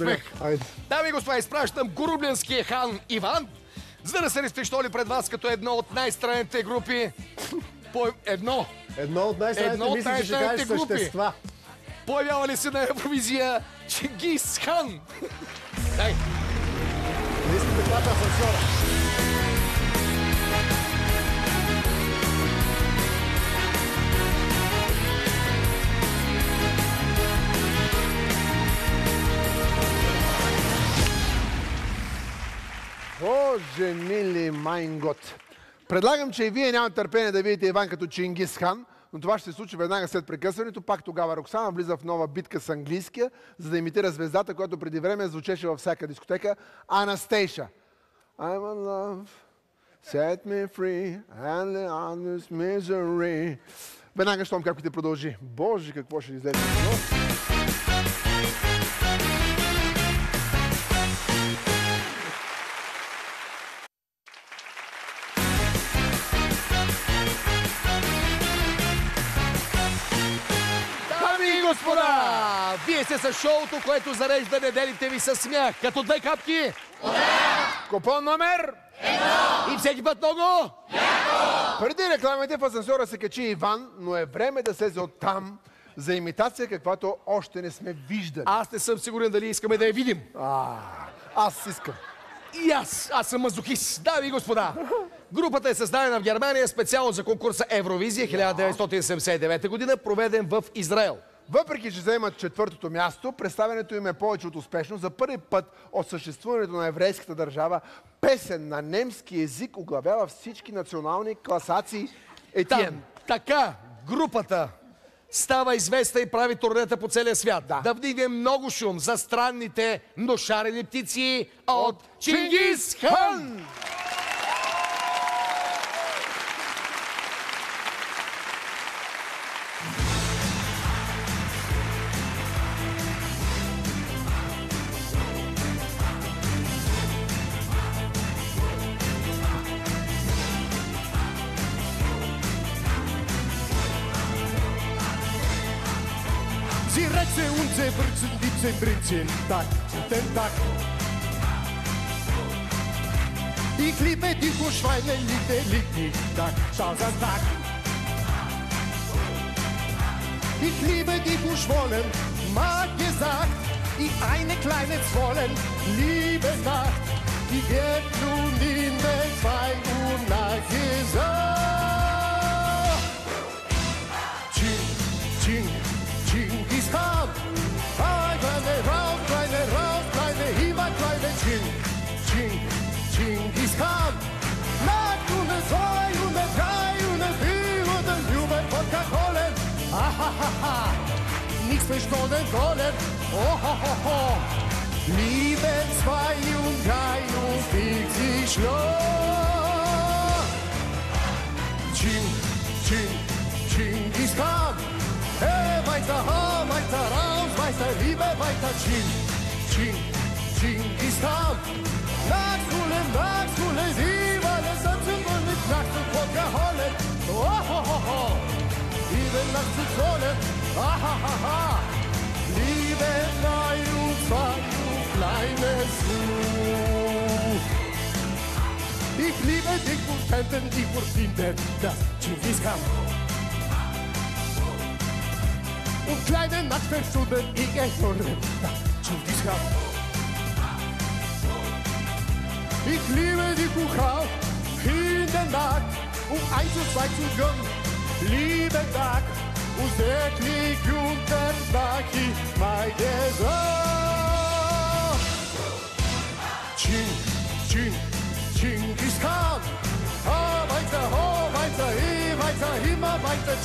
успех. Дами и господа, изпращам Гурублянския хан Иван, за да се разпищоли пред вас като едно от най-странните групи. Едно от най-странните групи. Появява ли се на Евровизия Чингис Хан? Дай! Не искате плата асансьора. Боже мили майнгот. Предлагам, че и вие нямате търпение да видите Иван като Чингис Хан, но това ще се случи веднага след прекъсването. Пак тогава Роксана влиза в нова битка с английския, за да имитира звездата, която преди време звучеше във всяка дискотека, Анастейша. I'm in love, set me free, and the honest misery. Веднага щом капките продължи. Боже, какво ще излезе. Господа, вие сте с шоуто, което зарежда неделите ви със смях. Като две капки. Купон номер 1. И всеки път много. Преди рекламите в асансьора се качи Иван, но е време да слезе оттам за имитация, каквато още не сме виждали. Аз не съм сигурен дали искаме да я видим. Аз искам. И аз съм мазохист. Дами и господа, групата е създадена в Германия специално за конкурса Евровизия 1979 година, проведен в Израел. Въпреки, че заемат четвъртото място, представянето им е повече от успешно. За първи път от съществуването на еврейската държава, песен на немски език оглавява всички национални класации. Етиен. Така, групата става известна и прави турнета по целия свят. Да вдигнем много шум за странните, но шарени птици от Чингис Хан! Sie reckte und sie brützen die Zimbrünchen, Tag den Tag. Ich liebe dich, wo Schweine liegt nicht, Tag, schau an Tag. Ich liebe dich, wo Schwollen, mal gesagt, ich eine kleine Zwollen, liebe Nacht. Die wird nun in den 2 Uhr nachgesagt. Ching, ching. Чингис Хан, kleine raus, kleine Hiba, kleine Чингис Хан. Nacht und 2 und 3 und 4 und Jubel von Kacholen. Ahahaha, nichts verstohlen wollen. Ohohoho, Liebe 2 und 3 und 40 Schloss. Чингис Хан. Weiter raus, weiter Liebe, weiter Чингис Хан. Nachtschule, sie wollen sitzen und mit Nacht und Wodka holen. Ohohoho, Liebe Nacht zu Zonen. Ahahaha, Liebe 3 und 2 und kleines Buch. Ich liebe dich und Tenten, ich verdiente das Чингис Хан. Und kleine Nachtverstunden, ich erhöre das Чингис Хан. Ich liebe die Kuchau in der Nacht, 1 und 2 zu gönnen, liebe Tag, und täglich unter Tag ich meine Sorge. Чингис Хан, weiter, immer weiter,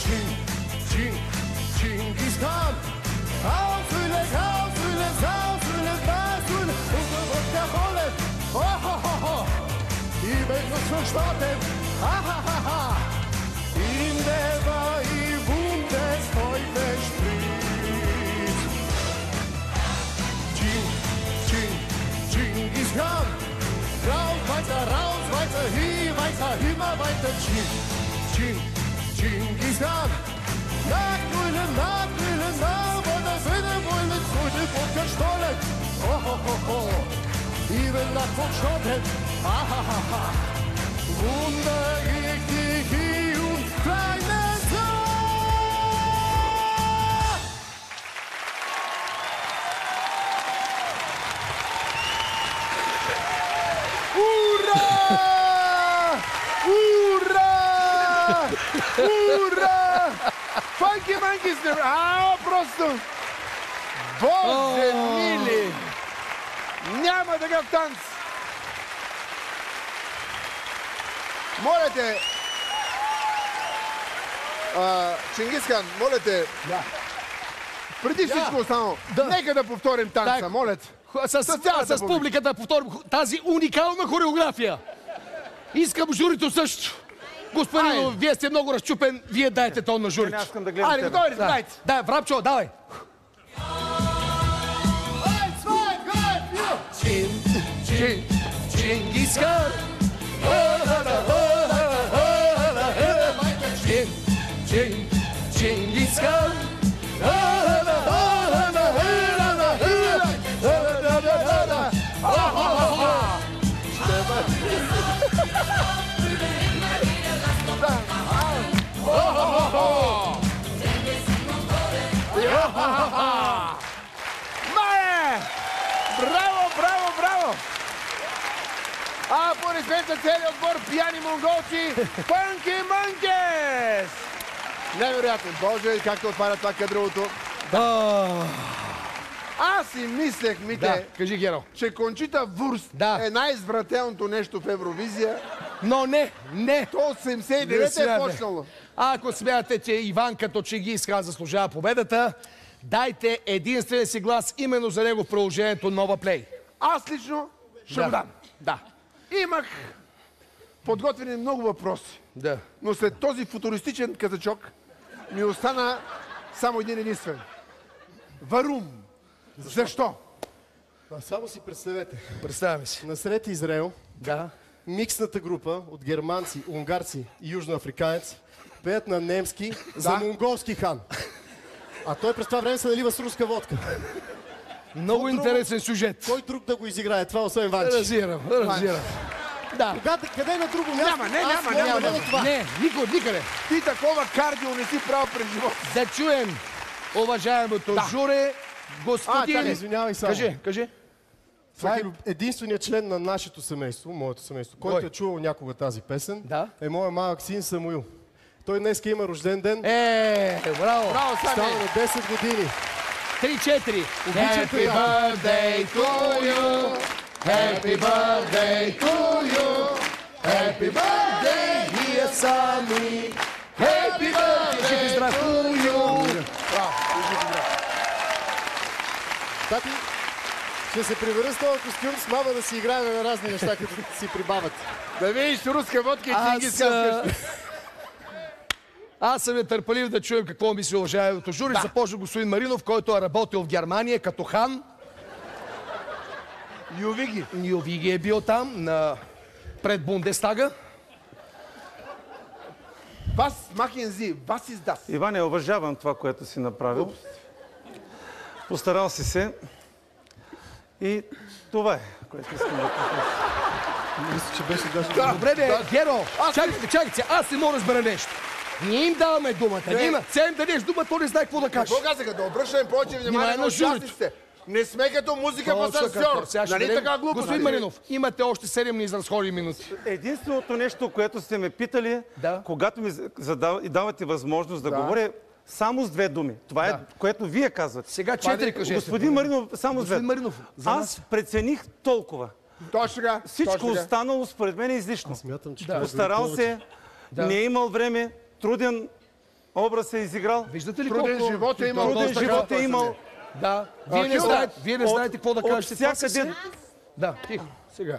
Чингис Хан. Ausfühlen, Basfühlen, und Wodka-Rollen. Ohohoho, ich bin uns verstorben. Ahahaha, in der Wund des Teufels spricht. Чингис Хан. Raus, weiter, immer weiter, Чингис Хан. Nachtbrüllen, wollen das Söhne wollen, Freude, Wodka, Stollen. nach und Schotten. Ahahaha. Wunder ich dich hier und kleines Haar. Ура! Ура! Ура! Фанки манки сте! Просто! Боже мили! Няма такъв танц! Моля те! Чингисхан, моля те! Преди всичко останало, нека да повторим танца, моля те! С публиката повторим тази уникална хореография. Искам журито също. Господин, вие сте много разчупен, вие дайте тон на журито. Аз искам да гледам Айде, тебе. готови ли? Дайте! Да, Врапчо, давай. Чингисхан. Чингисхан. Мае! Браво, браво, браво! Аплодисмент за целият отбор пияни монголци Фанки Манкес! Невероятно. Боже, както отваря това кадровото. Аз си мислех, Мите, Да, кажи, Геро. че Кончита Вурст е най-извратеното нещо в Евровизия. Но не. То от 79 е почнало. Ако смятате, че Иван като Чингисхан заслужава победата, дайте единствения си глас именно за него в приложението Нова Плей. Аз лично ще го дам. Да. Имах подготвени много въпроси. Да. Но след този футуристичен казачок ми остана само един единствен. Варум. Защо? Само си представете. Представяме си. Насред Израел, Да. миксната група от германци, унгарци и южноафриканци пеят на немски за монголски хан. А той през това време се налива с руска водка. Много интересен сюжет. Кой друг да го изиграе това, освен Ванчи? Разбирам. Да. Къде на друго място? Няма. Това. Не, никъде. Ти такова кардио не си правил през живота. Да чуем уважаемото журе, господин... Извинявай само. Кажи. Това е единственият член на нашето семейство, моето семейство, който е чувал някога тази песен, е моят малък син Самуил. Той днеска има рожден ден. Браво. Браво, Става Сами. на 10 години. 3-4. Обичате я. birthday to you. Happy birthday to you. Happy birthday, dear Sammy. Happy birthday, жив и здрав to you. Тати, ще се прибера с този костюм с мама да си играем на разни неща, като си прибавате. Да видиш руска водка и Чингисхан вкъщи. Аз съм нетърпелив да чуем какво мисли уважаемото жури. Започва господин Маринов, който е работил в Германия като хан. Ювиги е бил там, пред Бундестага. Was machen Sie? Was ist das? Иване, уважавам това, което си направил. Постарал си се. И това е, което искам да кажа. Мисля, че беше даже... Добре, Геро, чакайте, аз не мога да разбера нещо. Ние им даваме думата. Цем дадеш думата, то не знае какво да каже. Какво казаха? Да обръщаме повече внимание на участниците. Не сме като музика в асансьор. Нали така глупо? Господин Маринов, имате още 7 неизразходи минути. Единственото нещо, което сте ме питали, когато ми давате възможност да говоря само с две думи. Това е, което вие казвате. Сега 4 кажете. Господин Маринов, само с две. Господин Маринов, аз прецених толкова. Точно така. Всичко останало според мен е излишно. Смятам, че Постарал се, не е имал време, труден образ е изиграл. Виждате ли Труден колко... живот е имал. Труден живот е имал. Да. Вие не знаете какво да кажете. Всякъде... Да, тихо. Сега.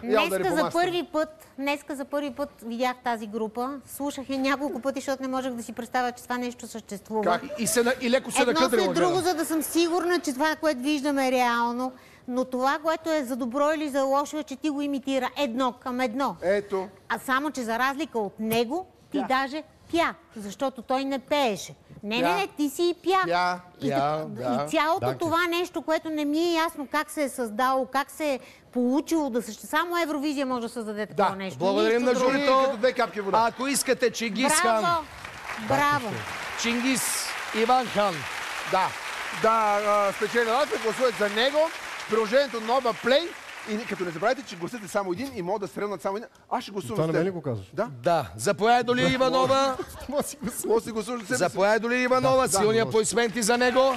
Днеска за първи път видях тази група. Слушах я няколко пъти, защото не можех да си представя, че това нещо съществува. И леко се Едно накъдрила. след друго, за да съм сигурна, че това, което виждаме е реално. Но това, което е за добро или за лошо, е, че ти го имитира едно към едно. Ето. А само, че за разлика от него, ти даже пя, защото той не пееше. Не, ти си и пя. И цялото Danke. това нещо, което не ми е ясно как се е създало, как се е получило да съществува. Само Евровизия може да създаде такова нещо. Благодарим на Нищо друго. журито. Като 2 капки вода. Ако искате Чингис хан, Браво! Браво! Чингис Иван хан. Да спечели да гласувате за него. Приложението Нова Play. И като не забравяйте, че гласът е само един и могат да стрелнат само един. Аз ще гласувам Това с на мен ли теб. го казваш? Да, заповядай до Лили Иванова. Може да си гласуваш за себе си. Заповядай до Лили Иванова, силни аплодисменти за него.